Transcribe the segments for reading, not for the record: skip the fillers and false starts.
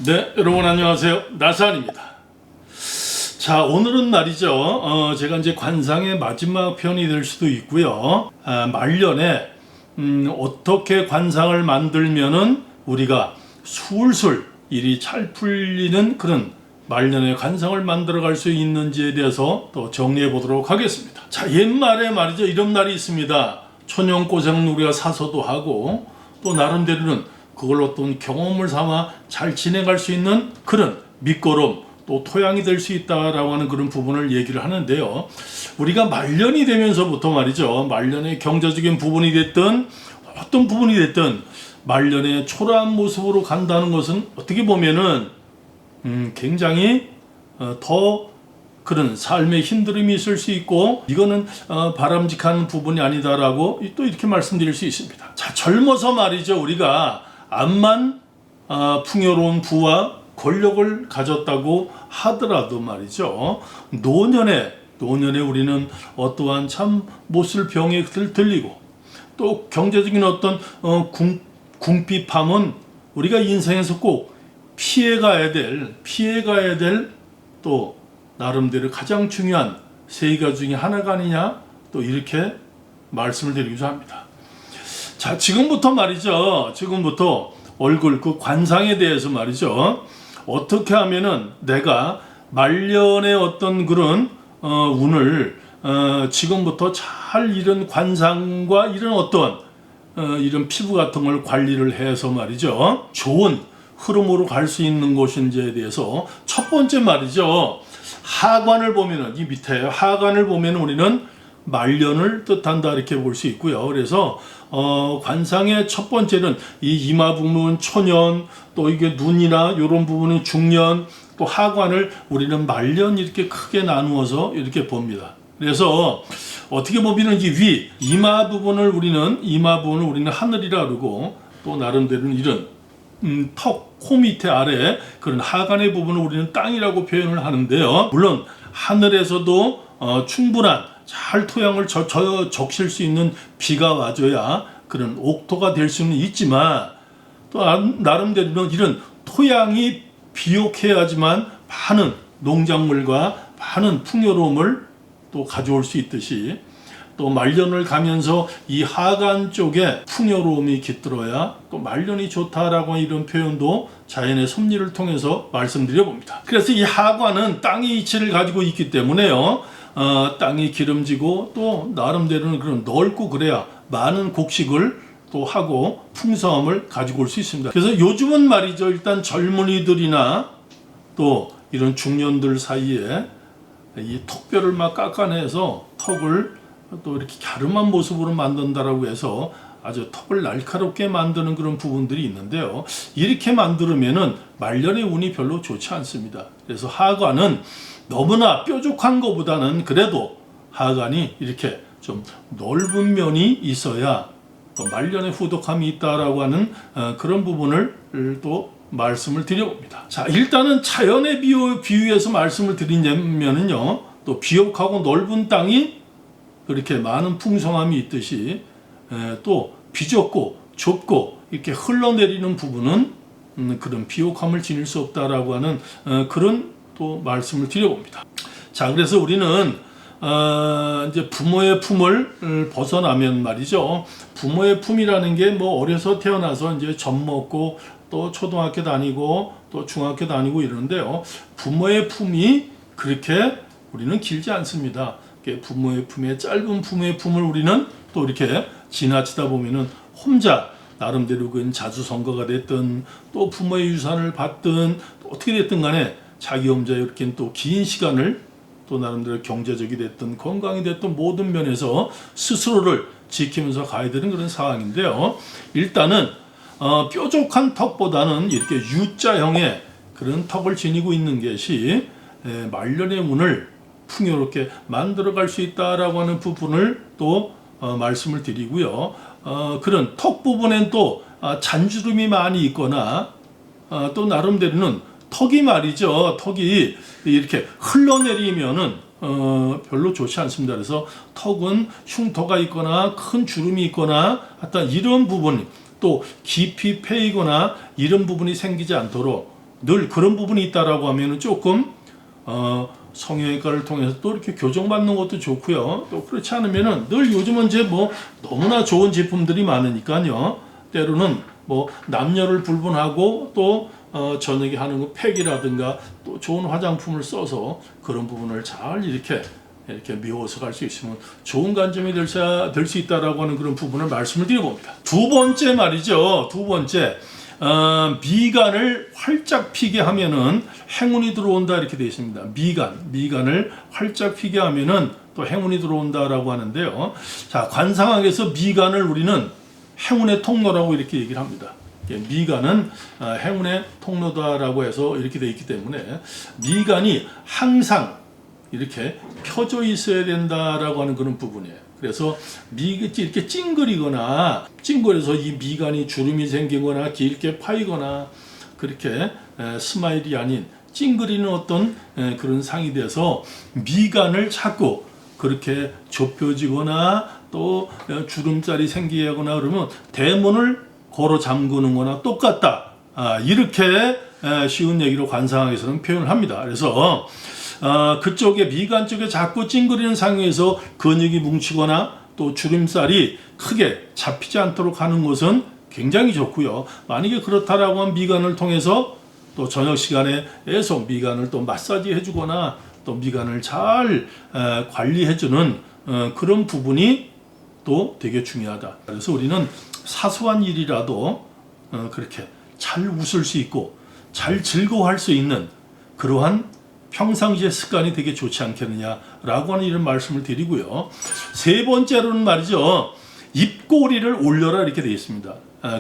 네, 여러분 안녕하세요. 나산입니다. 자, 오늘은 말이죠. 제가 이제 관상의 마지막 편이 될 수도 있고요. 말년에 어떻게 관상을 만들면은 우리가 술술 일이 잘 풀리는 그런 말년에 관상을 만들어갈 수 있는지에 대해서 또 정리해 보도록 하겠습니다. 자, 옛말에 말이죠. 이런 말이 있습니다. 초년고생 우리가 사서도 하고 또 나름대로는 그걸 어떤 경험을 삼아 잘 진행할 수 있는 그런 밑거름 또 토양이 될 수 있다라고 하는 그런 부분을 얘기를 하는데요. 우리가 말년이 되면서부터 말이죠. 말년의 경제적인 부분이 됐든 어떤 부분이 됐든 말년의 초라한 모습으로 간다는 것은 어떻게 보면은 굉장히 더 그런 삶의 힘듦이 있을 수 있고 이거는 바람직한 부분이 아니다라고 또 이렇게 말씀드릴 수 있습니다. 자, 젊어서 말이죠. 우리가 암만 풍요로운 부와 권력을 가졌다고 하더라도 말이죠. 노년에 우리는 어떠한 참 못쓸 병에 들리고 또 경제적인 어떤 궁핍함은 우리가 인생에서 꼭 피해가야 될 또 나름대로 가장 중요한 세 가지 중에 하나가 아니냐 또 이렇게 말씀을 드리고자 합니다. 자, 지금부터 말이죠. 지금부터 얼굴 그 관상에 대해서 말이죠. 어떻게 하면은 내가 말년의 어떤 그런 운을 지금부터 잘 이런 관상과 이런 어떤 이런 피부 같은 걸 관리를 해서 말이죠. 좋은 흐름으로 갈 수 있는 것인지에 대해서 첫 번째 말이죠. 하관을 보면은 이 밑에 하관을 보면 우리는 말년을 뜻한다 이렇게 볼 수 있고요. 그래서 관상의 첫 번째는 이 이마 부분 초년 또 이게 눈이나 이런 부분은 중년 또 하관을 우리는 말년 이렇게 크게 나누어서 이렇게 봅니다. 그래서 어떻게 보면은 이 이마 부분을 우리는 하늘이라 그러고 또 나름대로는 이런 코 밑에 아래 그런 하관의 부분을 우리는 땅이라고 표현을 하는데요. 물론 하늘에서도 충분한 잘 토양을 적실 수 있는 비가 와줘야 그런 옥토가 될 수는 있지만 또 나름대로는 이런 토양이 비옥해야지만 많은 농작물과 많은 풍요로움을 또 가져올 수 있듯이 또 말년을 가면서 이 하관 쪽에 풍요로움이 깃들어야 또 말년이 좋다라고 이런 표현도 자연의 섭리를 통해서 말씀드려 봅니다. 그래서 이 하관은 땅의 이치를 가지고 있기 때문에요. 땅이 기름지고 또 나름대로는 그런 넓고 그래야 많은 곡식을 또 하고 풍성함을 가지고 올 수 있습니다. 그래서 요즘은 말이죠. 일단 젊은이들이나 또 이런 중년들 사이에 이 턱뼈를 막 깎아내서 턱을 또 이렇게 갸름한 모습으로 만든다라고 해서 아주 턱을 날카롭게 만드는 그런 부분들이 있는데요. 이렇게 만들면은 말년의 운이 별로 좋지 않습니다. 그래서 하관은 너무나 뾰족한 것보다는 그래도 하관이 이렇게 좀 넓은 면이 있어야 또 말년의 후덕함이 있다라고 하는 그런 부분을 또 말씀을 드려봅니다. 자, 일단은 자연의 비유해서 말씀을 드리냐면은요, 또 비옥하고 넓은 땅이 그렇게 많은 풍성함이 있듯이 또 비좁고 좁고 이렇게 흘러내리는 부분은 그런 비옥함을 지닐 수 없다라고 하는 그런 또 말씀을 드려봅니다. 자, 그래서 우리는 이제 부모의 품을 벗어나면 말이죠. 부모의 품이라는 게 뭐 어려서 태어나서 이제 젖 먹고 또 초등학교 다니고 또 중학교 다니고 이러는데요. 부모의 품이 그렇게 우리는 길지 않습니다. 부모의 품에 짧은 부모의 품을 우리는 또 이렇게 지나치다 보면은 혼자 나름대로 그 자수성가가 됐든 또 부모의 유산을 받든 또 어떻게 됐든 간에 자기 혼자 이렇게 또 긴 시간을 또 나름대로 경제적이 됐든 건강이 됐든 모든 면에서 스스로를 지키면서 가야 되는 그런 상황인데요. 일단은 뾰족한 턱보다는 이렇게 U자형의 그런 턱을 지니고 있는 것이 말년의 운을 풍요롭게 만들어갈 수 있다라고 하는 부분을 또 말씀을 드리고요. 그런 턱 부분엔 또 잔주름이 많이 있거나 또 나름대로는 턱이 말이죠. 턱이 이렇게 흘러내리면은 별로 좋지 않습니다. 그래서 턱은 흉터가 있거나 큰 주름이 있거나 하여튼 이런 부분 또 깊이 패이거나 이런 부분이 생기지 않도록 늘 그런 부분이 있다라고 하면은 조금 성형외과를 통해서 또 이렇게 교정받는 것도 좋고요. 또 그렇지 않으면은 늘 요즘은 이제 뭐 너무나 좋은 제품들이 많으니까요. 때로는 뭐 남녀를 불문하고 또 저녁에 하는 거 팩이라든가 또 좋은 화장품을 써서 그런 부분을 잘 이렇게 메워서 갈 수 있으면 좋은 관점이 될 수 있다라고 하는 그런 부분을 말씀을 드려봅니다. 두 번째 말이죠. 두 번째. 미간을 활짝 피게 하면은 행운이 들어온다 이렇게 되어 있습니다. 미간을 활짝 피게 하면은 또 행운이 들어온다라고 하는데요. 자, 관상학에서 미간을 우리는 행운의 통로라고 이렇게 얘기를 합니다. 미간은 행운의 통로다라고 해서 이렇게 되어 있기 때문에 미간이 항상 이렇게 펴져 있어야 된다라고 하는 그런 부분이에요. 그래서 이렇게 찡그려서 이 미간이 주름이 생기거나 길게 파이거나 그렇게 스마일이 아닌 찡그리는 어떤 그런 상이 돼서 미간을 자꾸 그렇게 좁혀지거나 또 주름살이 생기거나 그러면 대문을 걸어 잠그는 거나 똑같다. 이렇게 쉬운 얘기로 관상학에서는 표현을 합니다. 그래서 그쪽에 미간 쪽에 자꾸 찡그리는 상황에서 근육이 뭉치거나 또 주름살이 크게 잡히지 않도록 하는 것은 굉장히 좋고요. 만약에 그렇다라고 하면 미간을 통해서 또 저녁 시간에 계속 미간을 또 마사지 해주거나 또 미간을 잘 관리해주는 그런 부분이 또 되게 중요하다. 그래서 우리는 사소한 일이라도 그렇게 잘 웃을 수 있고 잘 즐거워할 수 있는 그러한 평상시의 습관이 되게 좋지 않겠느냐라고 하는 이런 말씀을 드리고요. 세 번째로는 말이죠. 입꼬리를 올려라 이렇게 되어 있습니다.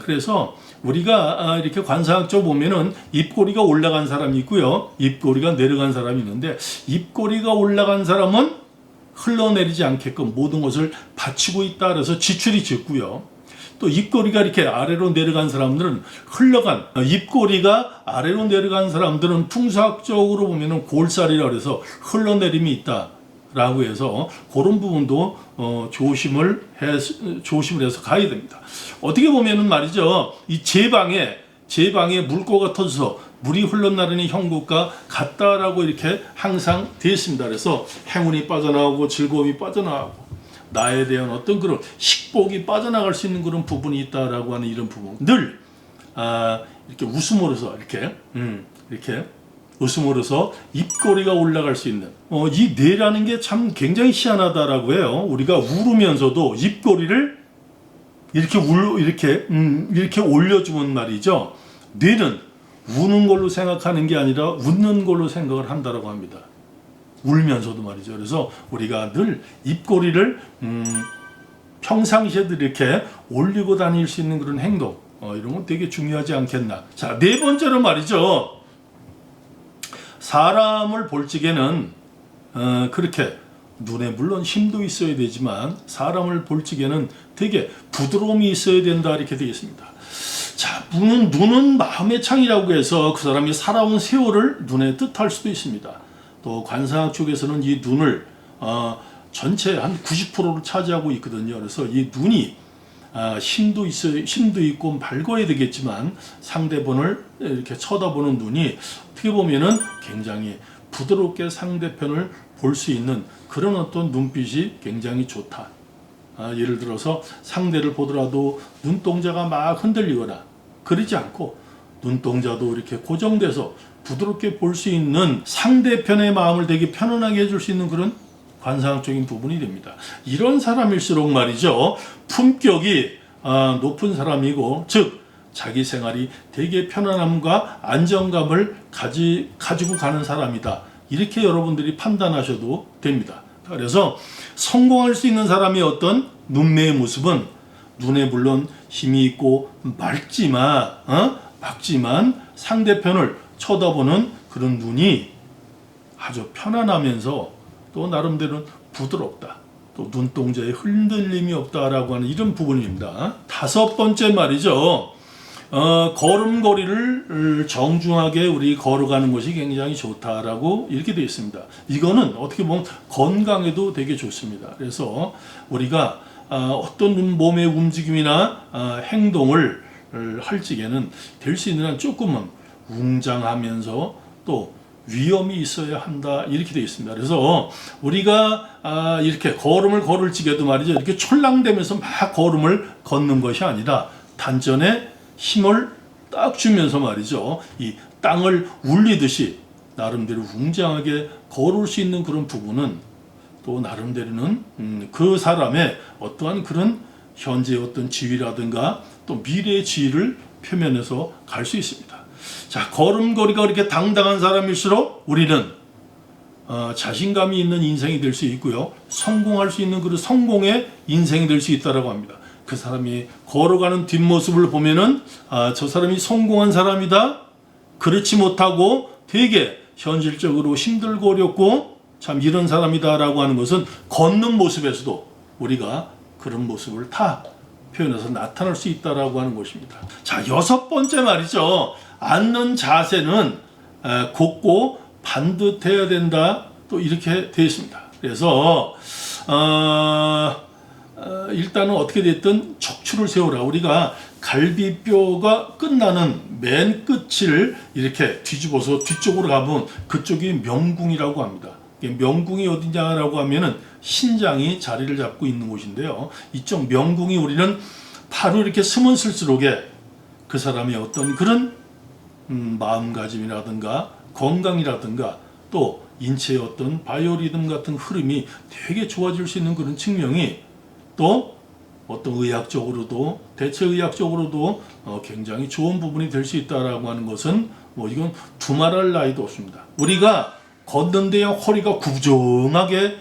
그래서 우리가 이렇게 관상학적으로 보면은 입꼬리가 올라간 사람이 있고요. 입꼬리가 내려간 사람이 있는데 입꼬리가 올라간 사람은 흘러내리지 않게끔 모든 것을 받치고 있다. 그래서 지출이 적고요. 또 입꼬리가 이렇게 아래로 내려간 사람들은 입꼬리가 아래로 내려간 사람들은 풍수학적으로 보면은 골살이라고 해서 흘러내림이 있다라고 해서 그런 부분도 조심을 해서 가야 됩니다. 어떻게 보면은 말이죠. 이 제방에 물고가 터져서 물이 흘러나르는 형국과 같다라고 이렇게 항상 되어 있습니다. 그래서 행운이 빠져나오고 즐거움이 빠져나오고 나에 대한 어떤 그런 식복이 빠져나갈 수 있는 그런 부분이 있다라고 하는 이런 부분 늘 이렇게 웃음으로써 이렇게 웃음으로써 입꼬리가 올라갈 수 있는 이 뇌라는 게 참 굉장히 희한하다라고 해요. 우리가 울으면서도 입꼬리를 이렇게 올려주면 말이죠. 뇌는 우는 걸로 생각하는 게 아니라 웃는 걸로 생각을 한다라고 합니다. 울면서도 말이죠. 그래서 우리가 늘 입꼬리를 평상시에도 이렇게 올리고 다닐 수 있는 그런 행동 이런 건 되게 중요하지 않겠나. 자, 네 번째로 말이죠. 사람을 볼 적에는 그렇게 눈에 물론 힘도 있어야 되지만 사람을 볼 적에는 되게 부드러움이 있어야 된다 이렇게 되어 있습니다. 자, 눈은 마음의 창이라고 해서 그 사람이 살아온 세월을 눈에 뜻할 수도 있습니다. 또 관상학 쪽에서는 이 눈을 전체 한 90%를 차지하고 있거든요. 그래서 이 눈이 힘도 있고 밝아야 되겠지만 상대방을 이렇게 쳐다보는 눈이 어떻게 보면은 굉장히 부드럽게 상대편을 볼 수 있는 그런 어떤 눈빛이 굉장히 좋다. 예를 들어서 상대를 보더라도 눈동자가 막 흔들리거나 그러지 않고 눈동자도 이렇게 고정돼서 부드럽게 볼 수 있는 상대편의 마음을 되게 편안하게 해줄 수 있는 그런 관상적인 부분이 됩니다. 이런 사람일수록 말이죠. 품격이 높은 사람이고 즉 자기 생활이 되게 편안함과 안정감을 가지고 가는 사람이다. 이렇게 여러분들이 판단하셔도 됩니다. 그래서 성공할 수 있는 사람의 어떤 눈매의 모습은 눈에 물론 힘이 있고 맑지만 상대편을 쳐다보는 그런 눈이 아주 편안하면서 또 나름대로 부드럽다. 또 눈동자에 흔들림이 없다라고 하는 이런 부분입니다. 다섯 번째 말이죠. 걸음걸이를 정중하게 우리 걸어가는 것이 굉장히 좋다라고 이렇게 되어 있습니다. 이거는 어떻게 보면 건강에도 되게 좋습니다. 그래서 우리가 어떤 몸의 움직임이나 행동을 할 적에는 될 수 있는 한 조금은 웅장하면서 또 위험이 있어야 한다 이렇게 되어 있습니다. 그래서 우리가 이렇게 걸음을 걸을 적에도 말이죠, 이렇게 촐랑대면서 막 걸음을 걷는 것이 아니라 단전에 힘을 딱 주면서 말이죠, 이 땅을 울리듯이 나름대로 웅장하게 걸을 수 있는 그런 부분은 또 나름대로는 그 사람의 어떠한 그런 현재의 어떤 지위라든가 또 미래의 지위를 표면해서 갈 수 있습니다. 자, 걸음걸이가 이렇게 당당한 사람일수록 우리는 자신감이 있는 인생이 될 수 있고요, 성공할 수 있는 그런 성공의 인생이 될 수 있다라고 합니다. 그 사람이 걸어가는 뒷모습을 보면은 저 사람이 성공한 사람이다, 그렇지 못하고 되게 현실적으로 힘들고 어렵고 참 이런 사람이다라고 하는 것은 걷는 모습에서도 우리가 그런 모습을 다 표현해서 나타날 수 있다라고 하는 것입니다. 자, 6번째 말이죠. 앉는 자세는 곧고 반듯해야 된다. 또 이렇게 되어 있습니다. 그래서 일단은 어떻게 됐든 척추를 세우라. 우리가 갈비뼈가 끝나는 맨 끝을 이렇게 뒤집어서 뒤쪽으로 가보면 그쪽이 명궁이라고 합니다. 명궁이 어디냐라고 하면은 신장이 자리를 잡고 있는 곳인데요. 이쪽 명궁이 우리는 바로 이렇게 스면 쓸수록에 그 사람의 어떤 그런 마음가짐이라든가 건강이라든가 또 인체의 어떤 바이오리듬 같은 흐름이 되게 좋아질 수 있는 그런 측면이 또 어떤 의학적으로도 대체의학적으로도 굉장히 좋은 부분이 될 수 있다라고 하는 것은 뭐 이건 두말할 나위도 없습니다. 우리가 걷는데요, 허리가 구부정하게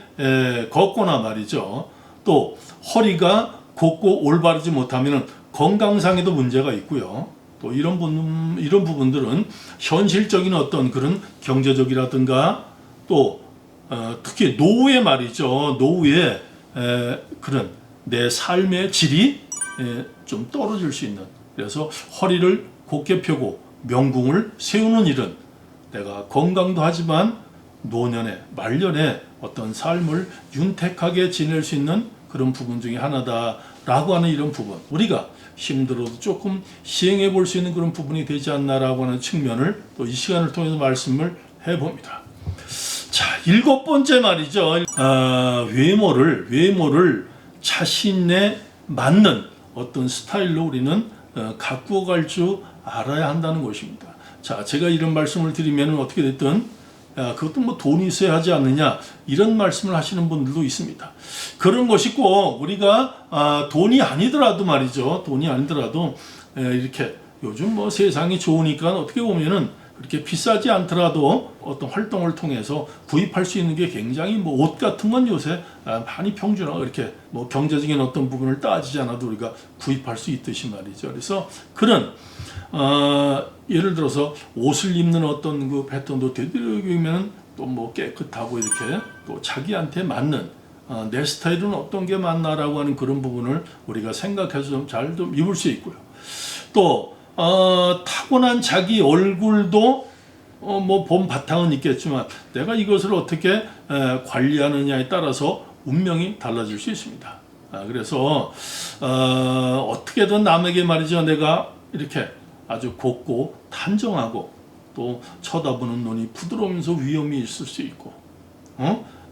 걷거나 말이죠, 또 허리가 곧고 올바르지 못하면 건강상에도 문제가 있고요. 또 이런 부분들은 현실적인 어떤 그런 경제적이라든가 또 특히 노후에 말이죠, 노후에 그런 내 삶의 질이 좀 떨어질 수 있는, 그래서 허리를 곧게 펴고 명궁을 세우는 일은 내가 건강도 하지만 노년에 말년에 어떤 삶을 윤택하게 지낼 수 있는 그런 부분 중에 하나다라고 하는 이런 부분, 우리가 힘들어도 조금 시행해 볼 수 있는 그런 부분이 되지 않나라고 하는 측면을 또 이 시간을 통해서 말씀을 해봅니다. 자, 7번째 말이죠. 외모를 자신에 맞는 어떤 스타일로 우리는 가꾸어 갈 줄 알아야 한다는 것입니다. 자, 제가 이런 말씀을 드리면 어떻게 됐든 그것도 뭐 돈이 있어야 하지 않느냐 이런 말씀을 하시는 분들도 있습니다. 그런 것이 꼭 우리가 돈이 아니더라도 말이죠, 돈이 아니더라도 이렇게 요즘 뭐 세상이 좋으니까 어떻게 보면은 그렇게 비싸지 않더라도 어떤 활동을 통해서 구입할 수 있는 게 굉장히 뭐 옷 같은 건 요새 많이 평준화가 이렇게 뭐 경제적인 어떤 부분을 따지지 않아도 우리가 구입할 수 있듯이 말이죠. 그래서 그런 예를 들어서 옷을 입는 어떤 그 패턴도 되도록이면 또 뭐 깨끗하고 이렇게 또 자기한테 맞는 내 스타일은 어떤 게 맞나라고 하는 그런 부분을 우리가 생각해서 좀 잘 좀 입을 수 있고요. 또 타고난 자기 얼굴도 뭐 본 바탕은 있겠지만 내가 이것을 어떻게 관리하느냐에 따라서 운명이 달라질 수 있습니다. 그래서 어떻게든 남에게 말이죠, 내가 이렇게 아주 곱고 단정하고 또 쳐다보는 눈이 부드러우면서 위험이 있을 수 있고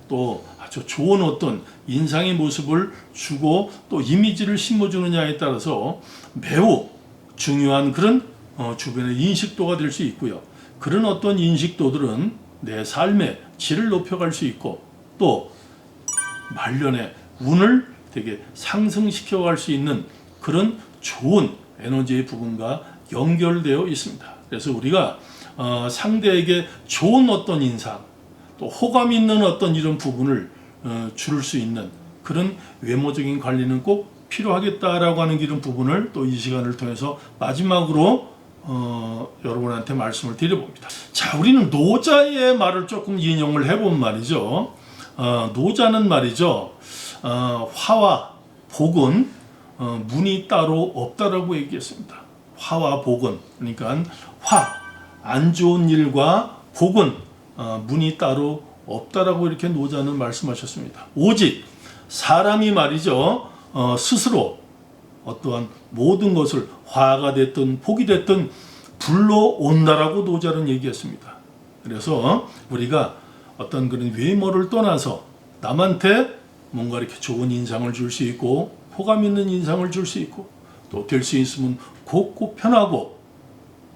또 아주 좋은 어떤 인상의 모습을 주고 또 이미지를 심어주느냐에 따라서 매우 중요한 그런 주변의 인식도가 될 수 있고요. 그런 어떤 인식도들은 내 삶의 질을 높여갈 수 있고 또 말년의 운을 되게 상승시켜 갈 수 있는 그런 좋은 에너지의 부분과 연결되어 있습니다. 그래서 우리가 상대에게 좋은 어떤 인상 또 호감 있는 어떤 이런 부분을 줄 수 있는 그런 외모적인 관리는 꼭 필요하겠다라고 하는 이런 부분을 또 이 시간을 통해서 마지막으로 여러분한테 말씀을 드려봅니다. 자, 우리는 노자의 말을 조금 인용을 해본 말이죠. 노자는 말이죠, 화와 복은 문이 따로 없다라고 얘기했습니다. 화와 복은, 그러니까 안 좋은 일과 복은 문이 따로 없다라고 이렇게 노자는 말씀하셨습니다. 오직 사람이 말이죠, 스스로 어떠한 모든 것을 화가 됐든 복이 됐든 불러온다라고 노자는 얘기했습니다. 그래서 우리가 어떤 그런 외모를 떠나서 남한테 뭔가 이렇게 좋은 인상을 줄 수 있고 호감 있는 인상을 줄 수 있고 또 될 수 있으면 곱고 편하고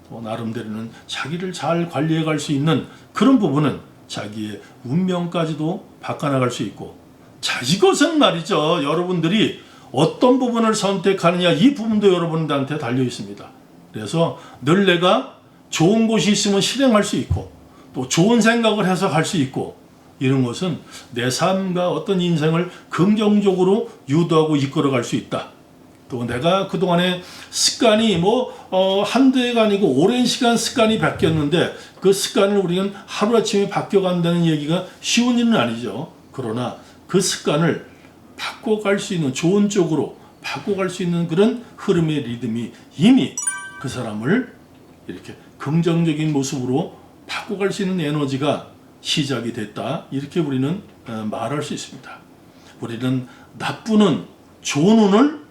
또 나름대로는 자기를 잘 관리해 갈 수 있는 그런 부분은 자기의 운명까지도 바꿔나갈 수 있고, 자, 이것은 말이죠, 여러분들이 어떤 부분을 선택하느냐, 이 부분도 여러분들한테 달려 있습니다. 그래서 늘 내가 좋은 곳이 있으면 실행할 수 있고 또 좋은 생각을 해서 갈 수 있고, 이런 것은 내 삶과 어떤 인생을 긍정적으로 유도하고 이끌어갈 수 있다. 또 내가 그동안에 습관이 한두 해가 아니고 오랜 시간 습관이 바뀌었는데 그 습관을 우리는 하루아침에 바뀌어간다는 얘기가 쉬운 일은 아니죠. 그러나 그 습관을 바꿔갈 수 있는, 좋은 쪽으로 바꿔갈 수 있는 그런 흐름의 리듬이 이미 그 사람을 이렇게 긍정적인 모습으로 바꿔갈 수 있는 에너지가 시작이 됐다, 이렇게 우리는 말할 수 있습니다. 우리는 나쁜 운, 좋은 운을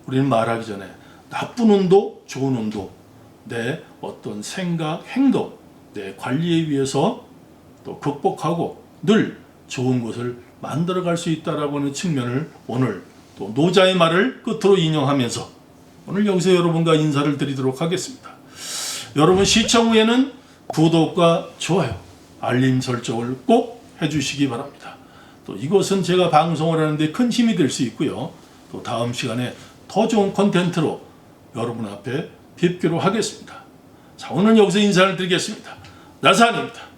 우리는 말하기 전에 나쁜 운도 좋은 운도 내 어떤 생각, 행동, 내 관리에 위해서 또 극복하고 늘 좋은 것을 만들어갈 수 있다라고 하는 측면을 오늘 또 노자의 말을 끝으로 인용하면서 오늘 여기서 여러분과 인사를 드리도록 하겠습니다. 여러분 시청 후에는 구독과 좋아요, 알림 설정을 꼭 해주시기 바랍니다. 또 이것은 제가 방송을 하는데 큰 힘이 될 수 있고요. 또 다음 시간에 더 좋은 콘텐츠로 여러분 앞에 뵙기로 하겠습니다. 자, 오늘 여기서 인사를 드리겠습니다. 나사안입니다.